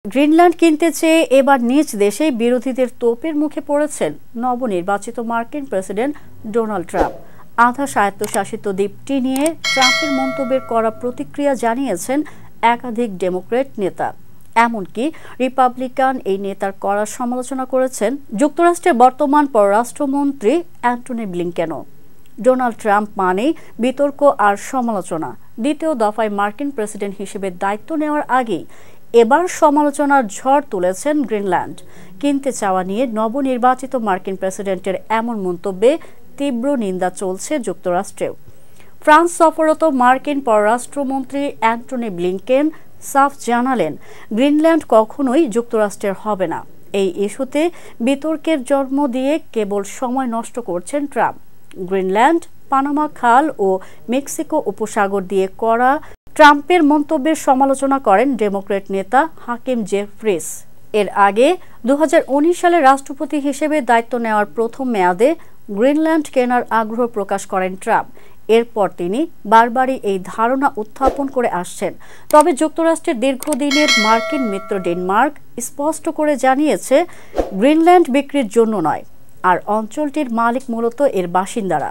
Greenland কিনতে চেয়ে এবার নিজ দেশেই বিরোধীদের তোপের মুখে পড়েছেন নবনির্বাচিত মার্কিন প্রেসিডেন্ট ডোনাল্ড ট্রাম্প। আধা স্বায়ত্তশাসিত দ্বীপটি নিয়ে ট্রাম্পের মন্তব্যের কড়া প্রতিক্রিয়া জানিয়েছেন একাধিক ডেমোক্র্যাট নেতা। এমনকি রিপাবলিকান এই নেতার কড়া সমালোচনা করেছেন যুক্তরাষ্ট্রের বর্তমান পররাষ্ট্রমন্ত্রী অ্যান্টনি ব্লিংকেনও। ডোনাল্ড ট্রাম্প মানেই বিতর্ক আর সমালোচনা। দ্বিতীয় দফায় মার্কিন প্রেসিডেন্ট হিসেবে দায়িত্ব নেওয়ার আগেই এবার সমালোচনার ঝড় তুলেছেন গ্রিনল্যান্ড কিনতে চাওয়া নিয়ে নবনির্বাচিত মার্কিন প্রেসিডেন্টের এমন মন্তব্যে তীব্র নিন্দা চলছে যুক্তরাষ্ট্রেও। ফ্রান্স সফররত মার্কিন পররাষ্ট্রমন্ত্রী অ্যান্টনি ব্লিংকেন সাফ জানালেন, গ্রিনল্যান্ড কখনোই যুক্তরাষ্ট্রের হবে না। এই ইস্যুতে বিতর্কের জন্ম দিয়ে কেবল সময় নষ্ট করছেন ট্রাম্প। গ্রিনল্যান্ড পানামা খাল ও মেক্সিকো উপসাগর দিয়ে করা ট্রাম্পের মন্তব্যের সমালোচনা করেন ডেমোক্র্যাট নেতা হাকিম জেফ্রিস। এর আগে 2019 সালে রাষ্ট্রপতি হিসেবে দায়িত্ব নেওয়ার প্রথম মেয়াদে গ্রিনল্যান্ড কেনার আগ্রহ প্রকাশ করেন ট্রাম্প। এরপর তিনি বারবারই এই ধারণা উত্থাপন করে আসছেন। তবে যুক্তরাষ্ট্রের দীর্ঘদিনের মার্কিন মিত্র ডেনমার্ক স্পষ্ট করে জানিয়েছে, গ্রিনল্যান্ড বিক্রির জন্য নয়, আর অঞ্চলটির মালিক মূলত এর বাসিন্দারা।